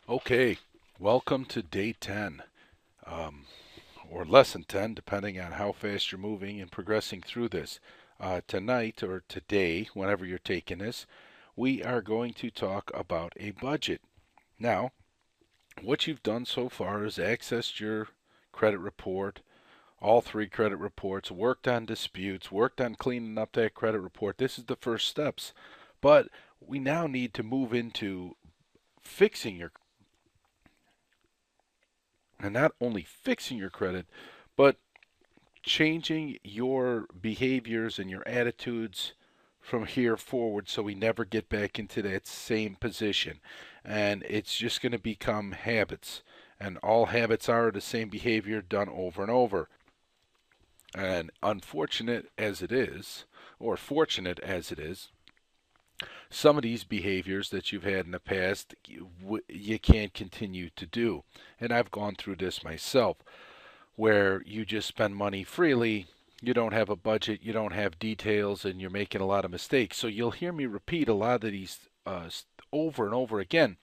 Okay, welcome to day 10, um, or lesson 10, depending on how fast you're moving and progressing through this. Tonight, or today, whenever you're taking this, we are going to talk about a budget. Now, what you've done so far is accessed your credit report, all three credit reports, worked on disputes, worked on cleaning up that credit report. This is the first steps. But we now need to move into fixing your and not only fixing your credit, but changing your behaviors and your attitudes from here forward so we never get back into that same position. And it's just going to become habits. And all habits are the same behavior done over and over. And unfortunate as it is, or fortunate as it is, some of these behaviors that you've had in the past, you can't continue to do. And I've gone through this myself where you just spend money freely. You don't have a budget, you don't have details, and you're making a lot of mistakes. So you'll hear me repeat a lot of these over and over again.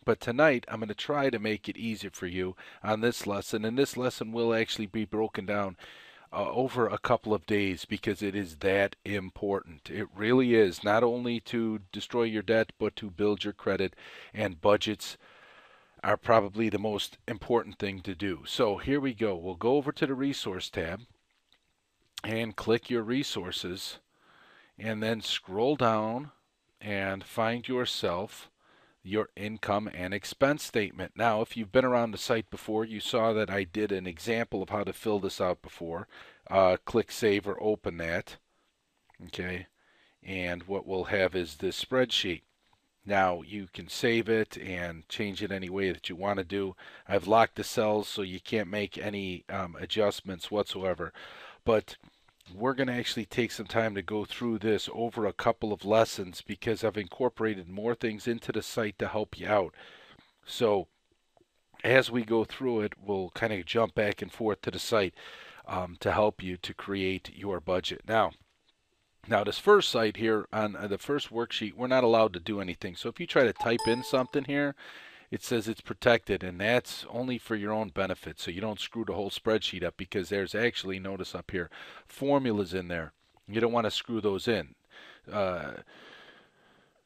But tonight, I'm going to try to make it easier for you on this lesson. And this lesson will actually be broken down over a couple of days because it is that important. It really is, not only to destroy your debt, but to build your credit, and budgets are probably the most important thing to do. So here we go. We'll go over to the resource tab and click your resources and then scroll down and find yourself your income and expense statement. Now, if you've been around the site before, you saw that I did an example of how to fill this out before. Click Save or open that. Okay. And what we'll have is this spreadsheet. Now you can save it and change it any way that you want to do. I've locked the cells so you can't make any adjustments whatsoever. But we're going to actually take some time to go through this over a couple of lessons because I've incorporated more things into the site to help you out. So as we go through it, we'll kind of jump back and forth to the site to help you to create your budget. Now, this first site here on the first worksheet, we're not allowed to do anything. So if you try to type in something here, it says it's protected, and that's only for your own benefit. So you don't screw the whole spreadsheet up because there's actually, notice up here, formulas in there. You don't want to screw those in. Uh,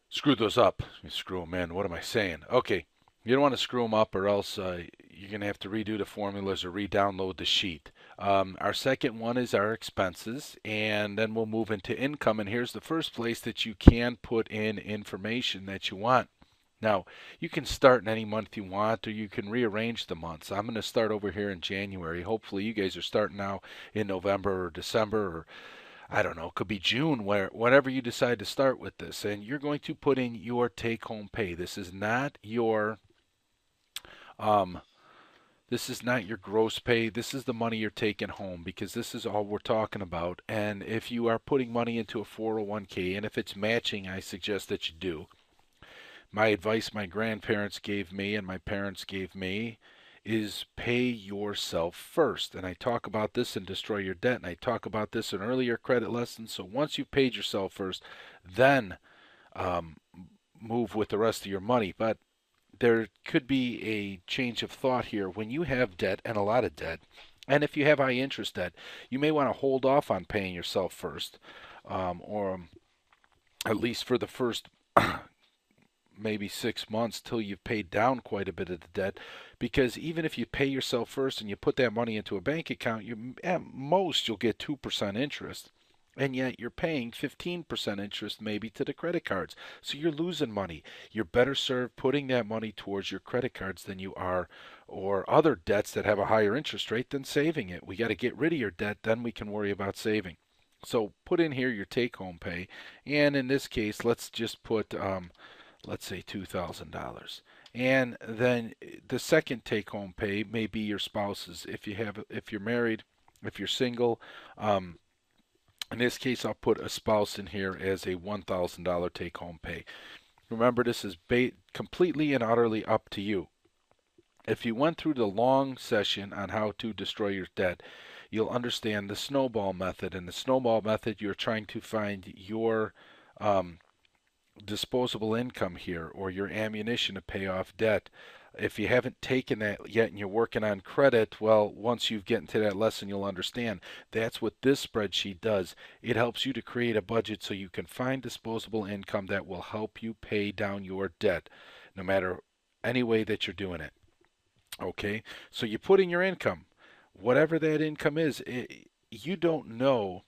Screw those up. You screw them in. What am I saying? Okay. You don't want to screw them up or else you're going to have to redo the formulas or re-download the sheet. Our second one is our expenses, and then we'll move into income. And here's the first place that you can put in information that you want. Now, you can start in any month you want, or you can rearrange the months. I'm going to start over here in January. Hopefully, you guys are starting now in November or December, or I don't know, it could be June, where whenever you decide to start with this, and you're going to put in your take-home pay. Um, this is not your gross pay. This is the money you're taking home because this is all we're talking about. And if you are putting money into a 401k, and if it's matching, I suggest that you do. My advice my grandparents gave me and my parents gave me is pay yourself first. And I talk about this in Destroy Your Debt, and I talk about this in earlier credit lessons. So once you've paid yourself first, then um, move with the rest of your money. But there could be a change of thought here. When you have debt and a lot of debt, and if you have high interest debt, you may want to hold off on paying yourself first, or at least for the first maybe 6 months till you've paid down quite a bit of the debt. Because even if you pay yourself first and you put that money into a bank account, at most you'll get 2% interest. And yet you're paying 15% interest maybe to the credit cards. So you're losing money. You're better served putting that money towards your credit cards than you are or other debts that have a higher interest rate than saving it. We got to get rid of your debt, then we can worry about saving. So put in here your take home pay. And in this case, let's just put let's say $2,000. And then the second take home pay may be your spouse's if you're married, if you're single. In this case, I'll put a spouse in here as a $1,000 take home pay. Remember, this is completely and utterly up to you. If you went through the long session on how to destroy your debt, you'll understand the snowball method. And the snowball method, you're trying to find your um, disposable income here or your ammunition to pay off debt. If you haven't taken that yet and you're working on credit, well, once you get into that lesson, you'll understand. That's what this spreadsheet does. It helps you to create a budget so you can find disposable income that will help you pay down your debt, no matter any way that you're doing it. Okay? So you put in your income, whatever that income is. You don't know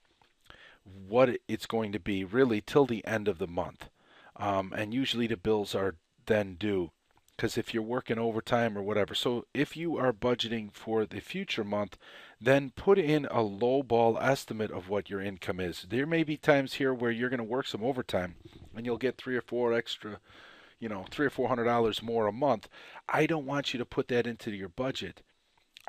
what it's going to be really till the end of the month. And usually the bills are then due because if you're working overtime or whatever. So if you are budgeting for the future month, then put in a low ball estimate of what your income is. There may be times here where you're going to work some overtime and you'll get three or four extra, $300 or $400 more a month. I don't want you to put that into your budget.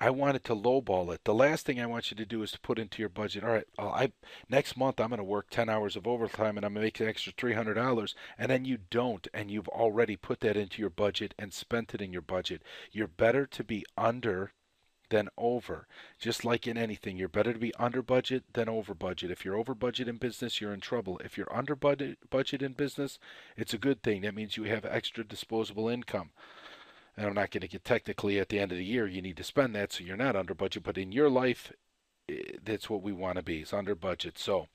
I wanted to lowball it. The last thing I want you to do is to put into your budget. All right, next month I'm going to work 10 hours of overtime and I'm going to make an extra $300, and then you don't, and you've already put that into your budget and spent it in your budget. You're better to be under than over. Just like in anything, you're better to be under budget than over budget. If you're over budget in business, you're in trouble. If you're under budget in business, it's a good thing. That means you have extra disposable income. And I'm not going to get technically at the end of the year, you need to spend that so you're not under budget. But in your life, that's what we want to be, is under budget. So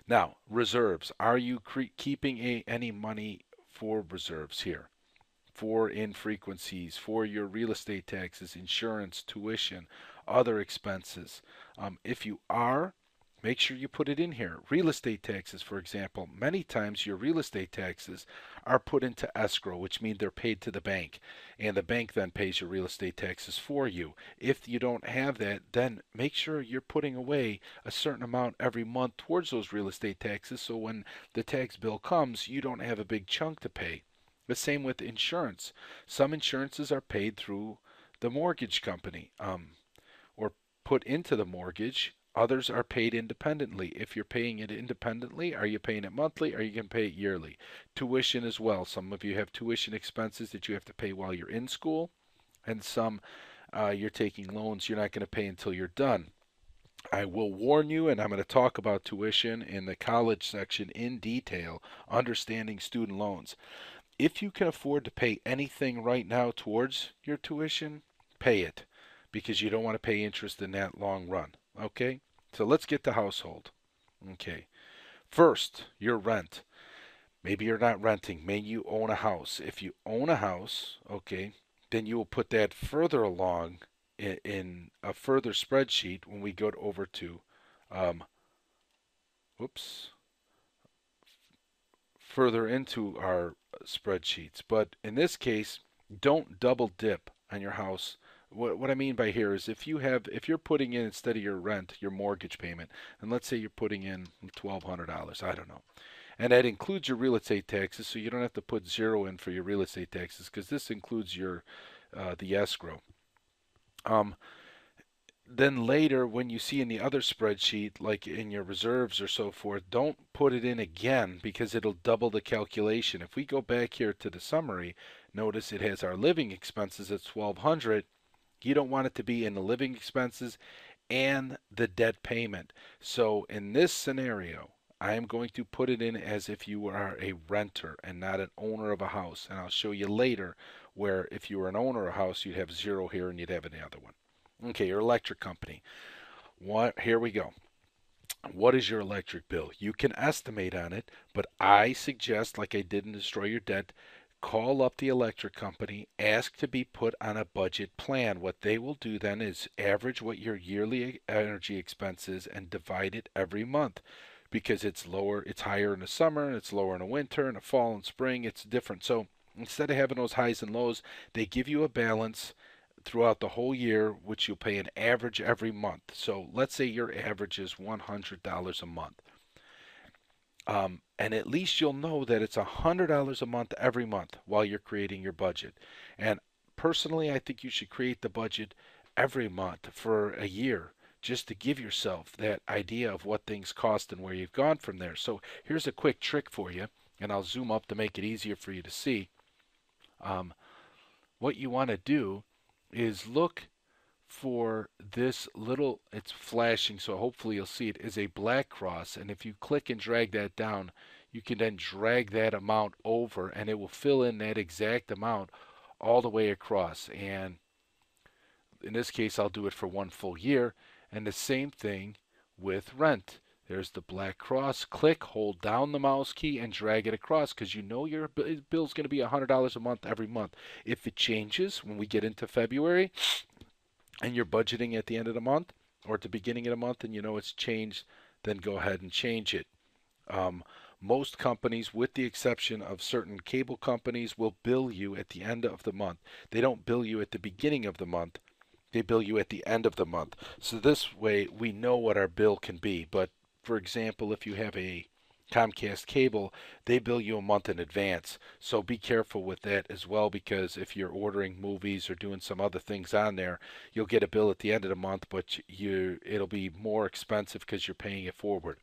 now, reserves. Are you keeping any money for reserves here? For infrequencies, for your real estate taxes, insurance, tuition, other expenses. If you are, make sure you put it in here. Real estate taxes, for example, many times your real estate taxes are put into escrow, which means they're paid to the bank, and the bank then pays your real estate taxes for you. If you don't have that, then make sure you're putting away a certain amount every month towards those real estate taxes so when the tax bill comes, you don't have a big chunk to pay. The same with insurance. Some insurances are paid through the mortgage company, or put into the mortgage. Others are paid independently. If you're paying it independently, are you paying it monthly or you can pay it yearly? Tuition as well. Some of you have tuition expenses that you have to pay while you're in school, and some you're taking loans you're not going to pay until you're done. I will warn you, and I'm going to talk about tuition in the college section in detail, understanding student loans. If you can afford to pay anything right now towards your tuition, pay it because you don't want to pay interest in that long run. Okay? So let's get to household. Okay. First, your rent. Maybe you're not renting. Maybe you own a house. If you own a house, okay, then you will put that further along in a further spreadsheet when we go over to, um, whoops, further into our spreadsheets. But in this case, don't double dip on your house. What I mean by here is if you're putting in instead of your rent, your mortgage payment, and let's say you're putting in $1,200, I don't know, and that includes your real estate taxes, so you don't have to put zero in for your real estate taxes because this includes your the escrow. Um, then later, when you see in the other spreadsheet, like in your reserves or so forth, don't put it in again because it'll double the calculation. If we go back here to the summary, notice it has our living expenses at 1200. You don't want it to be in the living expenses and the debt payment. So in this scenario, I am going to put it in as if you are a renter and not an owner of a house. And I'll show you later where if you were an owner of a house, you'd have zero here and you'd have another one. Okay, your electric company. Here we go. What is your electric bill? You can estimate on it, but I suggest, like I did in Destroy Your Debt, call up the electric company, ask to be put on a budget plan. What they will do then is average what your yearly energy expense is and divide it every month because it's lower, it's higher in the summer, it's lower in the winter, in the fall and spring, it's different. So instead of having those highs and lows, they give you a balance throughout the whole year, which you'll pay an average every month. So let's say your average is $100 a month. And at least you'll know that it's $100 a month every month while you're creating your budget. And personally, I think you should create the budget every month for a year just to give yourself that idea of what things cost and where you've gone from there. So here's a quick trick for you, and I'll zoom up to make it easier for you to see. What you want to do is look for this little, it's flashing, so hopefully you'll see it, is a black cross. And if you click and drag that down, you can then drag that amount over and it will fill in that exact amount all the way across. And in this case, I'll do it for 1 full year. And the same thing with rent. There's the black cross. Click, hold down the mouse key, and drag it across because you know your bill's going to be $100 a month every month. If it changes when we get into February and you're budgeting at the end of the month or at the beginning of the month and you know it's changed, then go ahead and change it. Um, Most companies, with the exception of certain cable companies, will bill you at the end of the month. They don't bill you at the beginning of the month. They bill you at the end of the month. So this way we know what our bill can be. But for example, if you have a Comcast cable, they bill you a month in advance. So be careful with that as well because if you're ordering movies or doing some other things on there, you'll get a bill at the end of the month, but it'll be more expensive because you're paying it forward.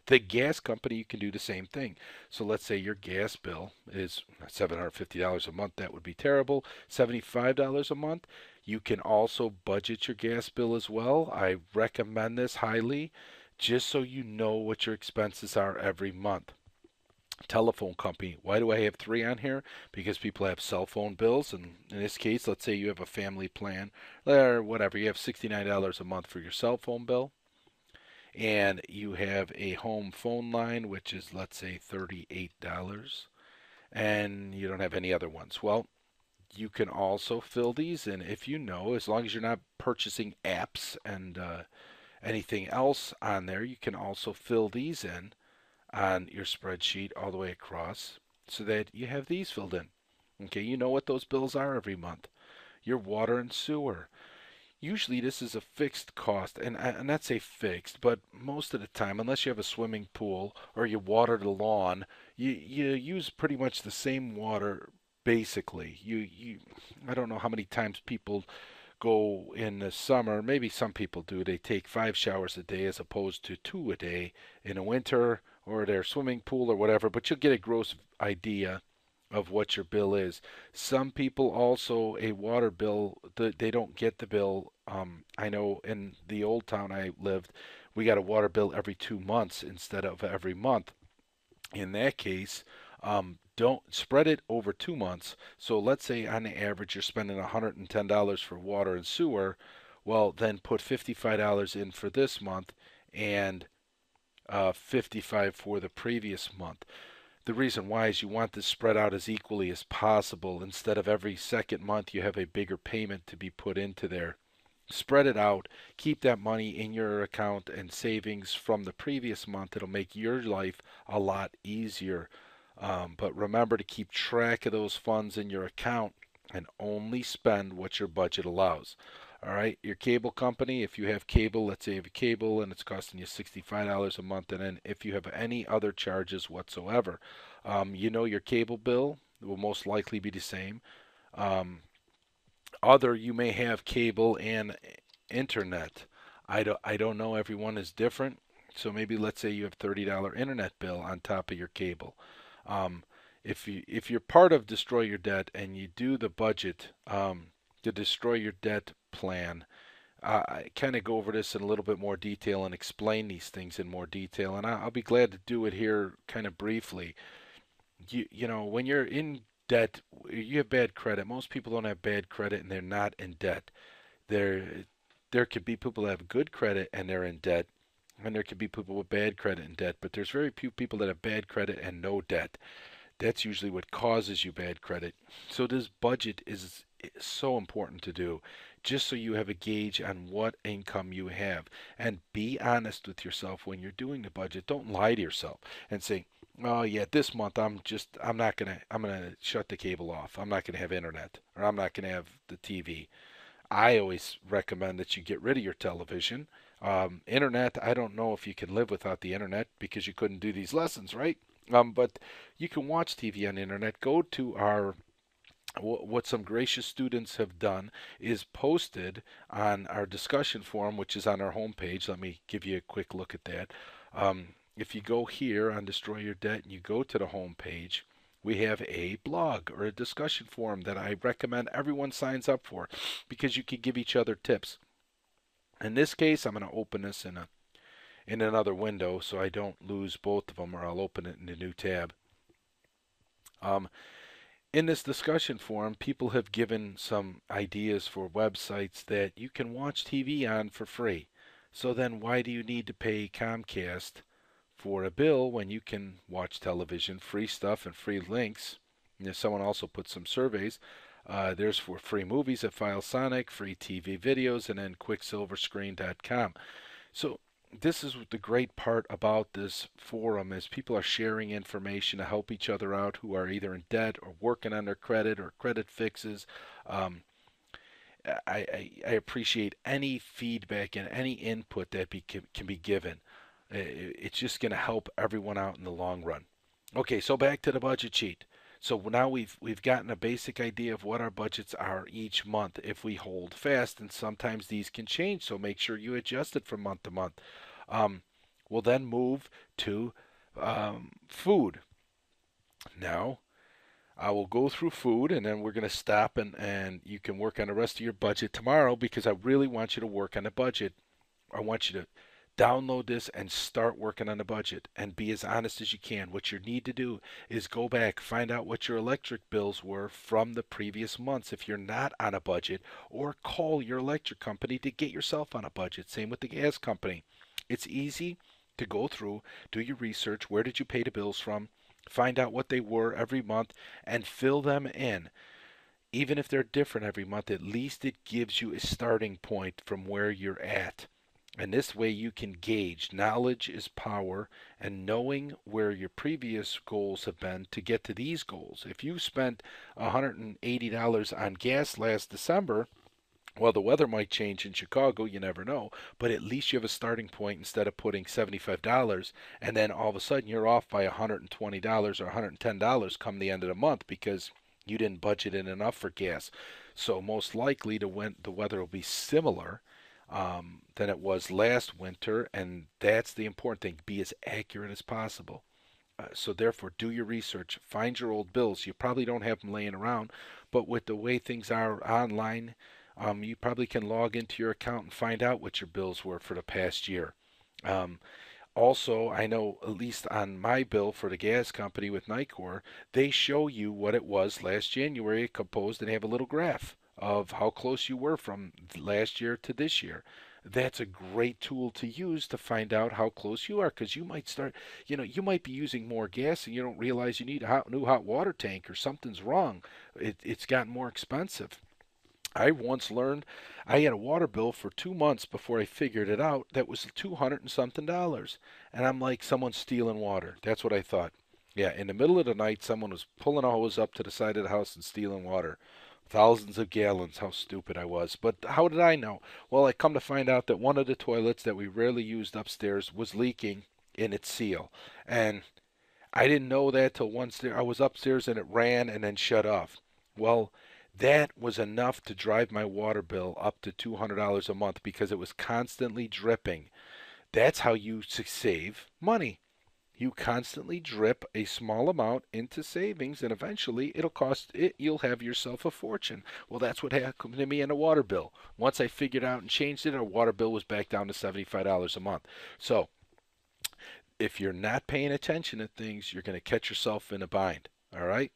The gas company, you can do the same thing. So let's say your gas bill is $750 a month. That would be terrible. $75 a month. You can also budget your gas bill as well. I recommend this highly, just so you know what your expenses are every month. Telephone company. Why do I have three on here? Because people have cell phone bills, and in this case, let's say you have a family plan or whatever. You have $69 a month for your cell phone bill and you have a home phone line, which is, let's say, $38, and you don't have any other ones. Well, you can also fill these in if you know, as long as you're not purchasing apps and anything else on there, you can also fill these in on your spreadsheet all the way across so that you have these filled in. Okay, you know what those bills are every month. Your water and sewer. Usually this is a fixed cost, and that's a fixed, but most of the time, unless you have a swimming pool or you water the lawn, you use pretty much the same water basically. I don't know how many times people go in the summer. Maybe some people do. They take 5 showers a day as opposed to 2 a day in the winter or their swimming pool or whatever, but you'll get a gross idea of what your bill is. Some people also a water bill, they don't get the bill. I know in the old town I lived, we got a water bill every 2 months instead of every month. In that case, don't spread it over 2 months. So let's say on the average you're spending $110 for water and sewer. Well, then put $55 in for this month and 55 for the previous month. The reason why is you want this spread out as equally as possible. Instead of every second month you have a bigger payment to be put into there. Spread it out. Keep that money in your account and savings from the previous month. It'll make your life a lot easier. But remember to keep track of those funds in your account and only spend what your budget allows. All right, your cable company, if you have cable, let's say you have a cable and it's costing you $65 a month, and then if you have any other charges whatsoever, you know your cable bill will most likely be the same. Um, you may have cable and internet. I don't know, everyone is different. So maybe let's say you have $30 internet bill on top of your cable. Um, if you're part of Destroy Your Debt and you do the budget, the Destroy Your Debt plan, I kind of go over this in a little bit more detail and explain these things in more detail, and I'll be glad to do it here kind of briefly. You know, when you're in debt, you have bad credit. Most people don't have bad credit and they're not in debt. There there could be people that have good credit and they're in debt, and there could be people with bad credit and debt, but there's very few people that have bad credit and no debt. That's usually what causes you bad credit. So this budget is so important to do, just so you have a gauge on what income you have. And be honest with yourself when you're doing the budget. Don't lie to yourself and say, "Oh yeah, this month I'm gonna shut the cable off. I'm not gonna have internet, or I'm not gonna have the TV." I always recommend that you get rid of your television. Internet, I don't know if you can live without the internet because you couldn't do these lessons, right? But you can watch TV on the internet. Go to what some gracious students have done is posted on our discussion forum, which is on our homepage. Let me give you a quick look at that. If you go here on Destroy Your Debt and you go to the homepage, we have a blog or a discussion forum that I recommend everyone signs up for because you can give each other tips. In this case, I'm going to open this in another window so I don't lose both of them, or I'll open it in a new tab. In this discussion forum, people have given some ideas for websites that you can watch TV on for free. So then why do you need to pay Comcast for a bill when you can watch television, free stuff and free links? And someone also put some surveys. There's for free movies at FileSonic, free TV videos, and then QuicksilverScreen.com. So this is the great part about this forum, is people are sharing information to help each other out who are either in debt or working on their credit or credit fixes. I appreciate any feedback and any input that can be given. It's just going to help everyone out in the long run. Okay, so back to the budget sheet. So now we've gotten a basic idea of what our budgets are each month if we hold fast, and sometimes these can change, so make sure you adjust it from month to month. We'll then move to food. Now, I will go through food, and then we're going to stop, and you can work on the rest of your budget tomorrow, because I really want you to work on the budget. I want you to download this and start working on the budget and be as honest as you can. What you need to do is go back, find out what your electric bills were from the previous months if you're not on a budget, or call your electric company to get yourself on a budget. Same with the gas company. It's easy to go through, do your research, where did you pay the bills from, find out what they were every month, and fill them in. Even if they're different every month, at least it gives you a starting point from where you're at. And this way you can gauge. Knowledge is power, and knowing where your previous goals have been to get to these goals. If you spent $180 on gas last December, well, the weather might change in Chicago, you never know, but at least you have a starting point instead of putting $75 and then all of a sudden you're off by $120 or $110 come the end of the month because you didn't budget in enough for gas. So most likely the weather will be similar than it was last winter, and that's the important thing. Be as accurate as possible. So therefore, do your research. Find your old bills. You probably don't have them laying around, but with the way things are online, you probably can log into your account and find out what your bills were for the past year. Also, I know at least on my bill for the gas company with Nicor, they show you what it was last January composed, and they have a little graph of how close you were from last year to this year. That's a great tool to use to find out how close you are, because you might start, you might be using more gas and you don't realize you need a new hot water tank or something's wrong. It's gotten more expensive. I once learned I had a water bill for 2 months before I figured it out that was $200 and something. And I'm like, someone's stealing water. That's what I thought. Yeah, in the middle of the night, someone was pulling a hose up to the side of the house and stealing water. Thousands of gallons. How stupid I was. But how did I know? Well, I come to find out that one of the toilets that we rarely used upstairs was leaking in its seal. And I didn't know that till once I was upstairs and it ran and then shut off. Well, that was enough to drive my water bill up to $200 a month because it was constantly dripping. That's how you save money. You constantly drip a small amount into savings, and eventually you'll have yourself a fortune. Well, that's what happened to me in a water bill. Once I figured out and changed it, our water bill was back down to $75 a month. So if you're not paying attention to things, you're going to catch yourself in a bind. All right?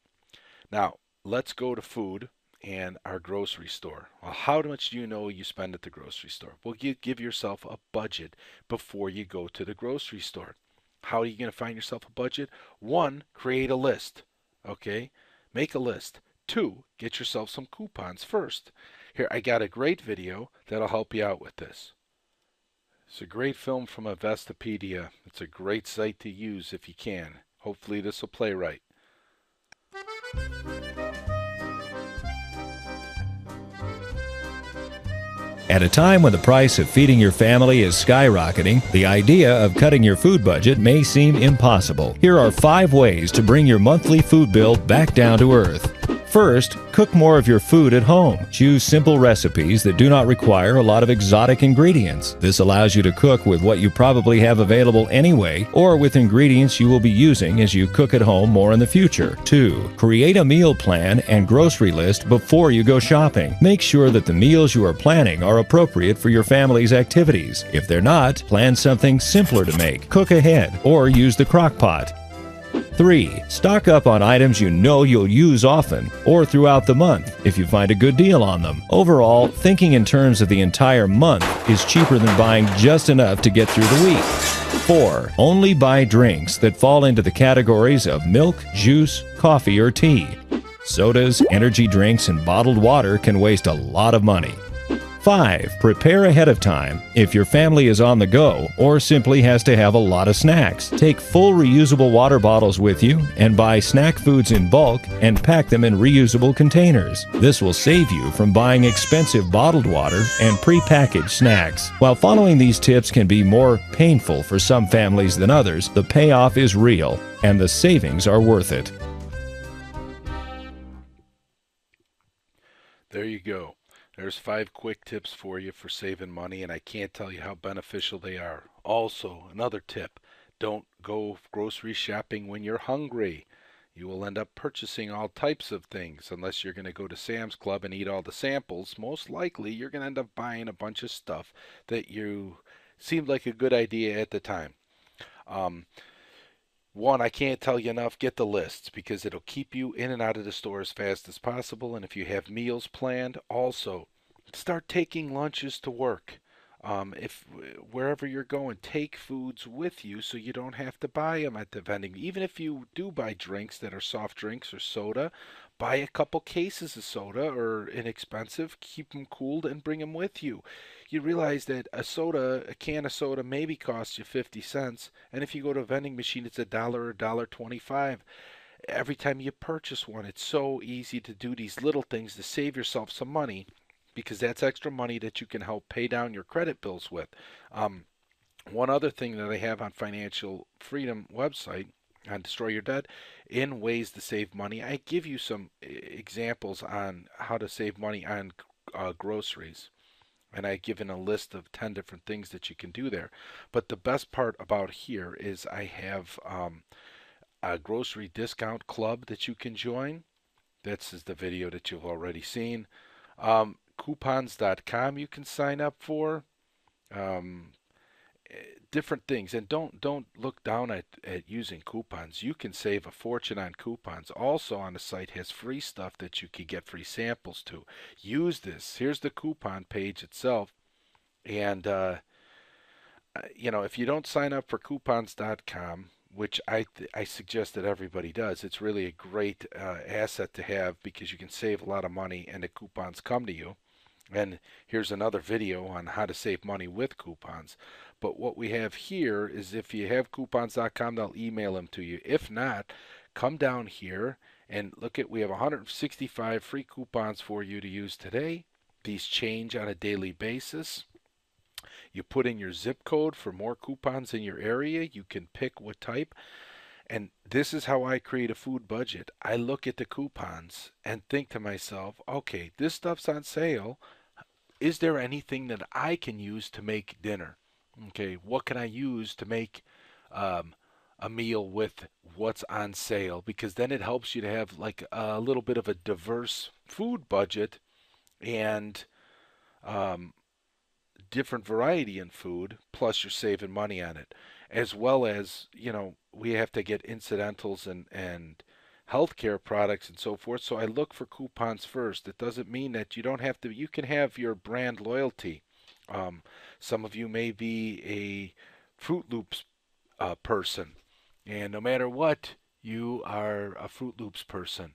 Now, let's go to food and our grocery store. Well, how much do you know you spend at the grocery store? Well, you give yourself a budget before you go to the grocery store. How are you going to find yourself a budget? 1, create a list. Okay? Make a list. 2, get yourself some coupons first. Here, I got a great video that'll help you out with this. It's a great film from Investopedia. It's a great site to use if you can. Hopefully this will play right. At a time when the price of feeding your family is skyrocketing, the idea of cutting your food budget may seem impossible. Here are 5 ways to bring your monthly food bill back down to earth. First, cook more of your food at home. Choose simple recipes that do not require a lot of exotic ingredients. This allows you to cook with what you probably have available anyway, or with ingredients you will be using as you cook at home more in the future. 2. Create a meal plan and grocery list before you go shopping. Make sure that the meals you are planning are appropriate for your family's activities. If they're not, plan something simpler to make. Cook ahead or use the crock pot. 3. Stock up on items you know you'll use often or throughout the month if you find a good deal on them. Overall, thinking in terms of the entire month is cheaper than buying just enough to get through the week. 4. Only buy drinks that fall into the categories of milk, juice, coffee, or tea. Sodas, energy drinks, and bottled water can waste a lot of money. 5. Prepare ahead of time if your family is on the go or simply has to have a lot of snacks. Take full reusable water bottles with you and buy snack foods in bulk and pack them in reusable containers. This will save you from buying expensive bottled water and prepackaged snacks. While following these tips can be more painful for some families than others, the payoff is real and the savings are worth it. There you go. There's 5 quick tips for you for saving money, and I can't tell you how beneficial they are. Also, another tip, don't go grocery shopping when you're hungry. You will end up purchasing all types of things unless you're going to go to Sam's Club and eat all the samples. Most likely, you're going to end up buying a bunch of stuff that you seemed like a good idea at the time. One, I can't tell you enough, get the lists because it'll keep you in and out of the store as fast as possible. And if you have meals planned, also start taking lunches to work. If wherever you're going, take foods with you so you don't have to buy them at the vending. Even if you do buy drinks that are soft drinks or soda, buy a couple cases of soda or inexpensive, keep them cooled and bring them with you. You realize that a can of soda maybe costs you 50 cents, and if you go to a vending machine, it's $1 or $1.25. Every time you purchase one, it's so easy to do these little things to save yourself some money because that's extra money that you can help pay down your credit bills with. One other thing that I have on Financial Freedom website on Destroy Your Debt in ways to save money, I give you some examples on how to save money on groceries. And I've given a list of 10 different things that you can do there. But the best part about here is I have a grocery discount club that you can join. This is the video that you've already seen. Coupons.com you can sign up for. Different things, and don't look down at using coupons. You can save a fortune on coupons. Also on the site has free stuff that you can get free samples to. Use this. Here's the coupon page itself, and if you don't sign up for coupons.com, which I suggest that everybody does, it's really a great asset to have because you can save a lot of money and the coupons come to you. And here's another video on how to save money with coupons. But what we have here is if you have coupons.com, they'll email them to you. If not, come down here and look at, we have 165 free coupons for you to use today. These change on a daily basis. You put in your zip code for more coupons in your area. You can pick what type. And this is how I create a food budget. I look at the coupons and think to myself, okay, this stuff's on sale. Is there anything that I can use to make dinner? Okay, what can I use to make a meal with what's on sale? Because then it helps you to have like a little bit of a diverse food budget and different variety in food, plus you're saving money on it. As well as, we have to get incidentals and healthcare products and so forth. So I look for coupons first. It doesn't mean that you don't have to, you can have your brand loyalty. Some of you may be a Fruit Loops person, and no matter what, you are a Fruit Loops person.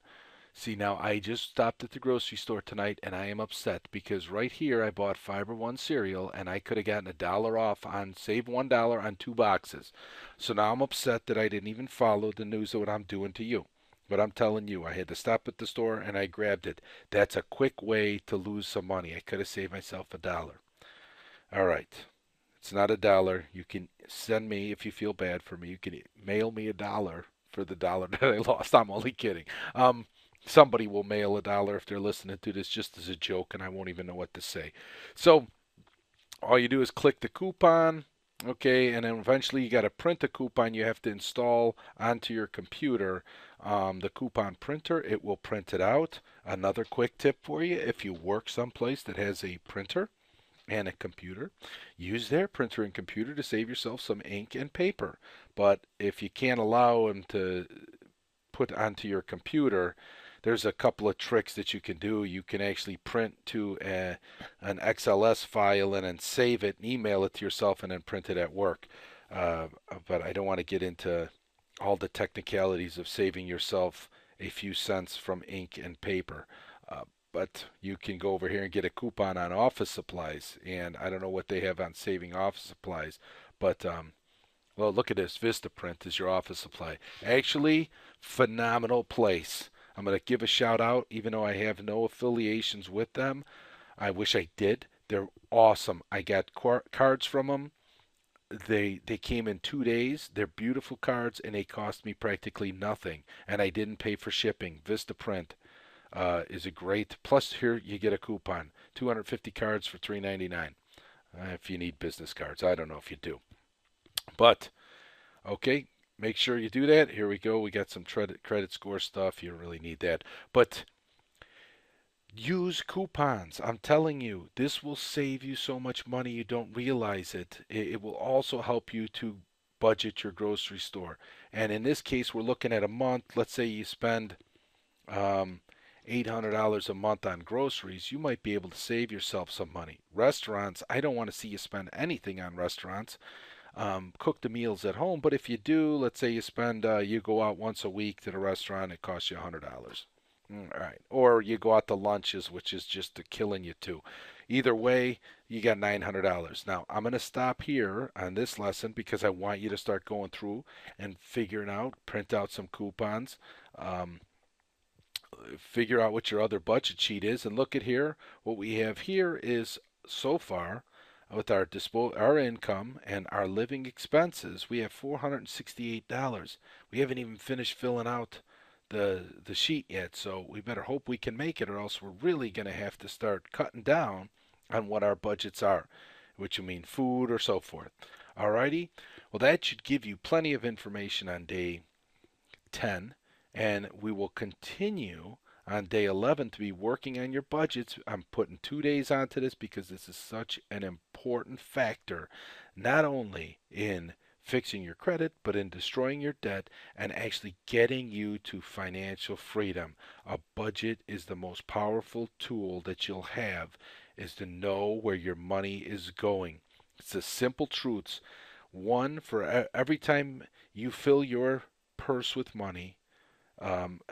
See, now I just stopped at the grocery store tonight and I am upset because right here I bought Fiber One cereal and I could have gotten $1 off on save $1 on 2 boxes. So now I'm upset that I didn't even follow the news of what I'm doing to you. But I'm telling you, I had to stop at the store and I grabbed it. That's a quick way to lose some money. I could have saved myself $1. All right. It's not $1. You can send me, if you feel bad for me, you can mail me $1 for the $1 that I lost. I'm only kidding. Somebody will mail $1 if they're listening to this just as a joke, and I won't even know what to say. So all you do is click the coupon, okay, and then eventually you got to print a coupon. You have to install onto your computer the coupon printer. It will print it out. Another quick tip for you: if you work someplace that has a printer and a computer, use their printer and computer to save yourself some ink and paper. But if you can't allow them to put onto your computer, there's a couple of tricks that you can do. You can actually print to an XLS file and then save it and email it to yourself and then print it at work. Uh, but I don't want to get into all the technicalities of saving yourself a few cents from ink and paper. Uh, but you can go over here and get a coupon on office supplies, and I don't know what they have on saving office supplies, but well, look at this. Vistaprint is your office supply. Actually, phenomenal place. I'm going to give a shout out, even though I have no affiliations with them. I wish I did. They're awesome. I got cards from them. They came in 2 days. They're beautiful cards, and they cost me practically nothing. And I didn't pay for shipping. Vistaprint is a great. Plus, here you get a coupon. 250 cards for $3.99. If you need business cards, I don't know if you do, but okay, make sure you do that. Here we go. We got some credit score stuff. You don't really need that. But use coupons. I'm telling you, this will save you so much money you don't realize it. It will also help you to budget your grocery store. And in this case, we're looking at a month. Let's say you spend $800 a month on groceries. You might be able to save yourself some money. Restaurants, I don't want to see you spend anything on restaurants. Cook the meals at home. But if you do, let's say you go out once a week to the restaurant, it costs you $100. All right. Or you go out to lunches, which is just killing you too. Either way, you got $900. Now, I'm going to stop here on this lesson because I want you to start going through and figuring out, print out some coupons, um, figure out what your other budget sheet is, and look at here. What we have here is so far with our income and our living expenses, we have $468. We haven't even finished filling out the sheet yet, so we better hope we can make it, or else we're really going to have to start cutting down on what our budgets are, which will mean food or so forth. Alrighty, well, that should give you plenty of information on day 10, and we will continue on day 11 to be working on your budgets. I'm putting 2 days onto this because this is such an important factor, not only in fixing your credit, but in destroying your debt and actually getting you to financial freedom. A budget is the most powerful tool that you'll have, is to know where your money is going. It's the simple truths. One, for every time you fill your purse with money,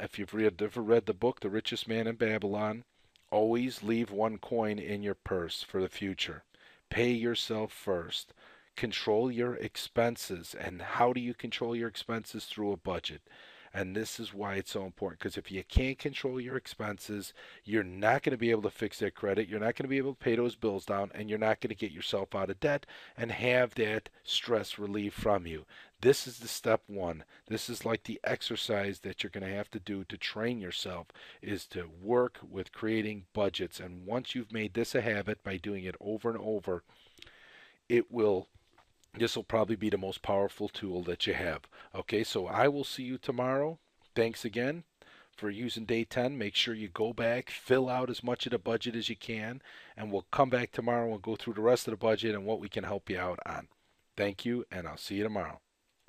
if you've ever read the book, The Richest Man in Babylon, always leave one coin in your purse for the future. Pay yourself first. Control your expenses. And how do you control your expenses? Through a budget. And this is why it's so important, because if you can't control your expenses, you're not going to be able to fix that credit. You're not going to be able to pay those bills down, and you're not going to get yourself out of debt and have that stress relieved from you. This is the step one. This is like the exercise that you're going to have to do to train yourself, is to work with creating budgets. And once you've made this a habit by doing it over and over, this will probably be the most powerful tool that you have. Okay, so I will see you tomorrow. Thanks again for using day 10. Make sure you go back, fill out as much of the budget as you can, and we'll come back tomorrow and go through the rest of the budget and what we can help you out on. Thank you, and I'll see you tomorrow.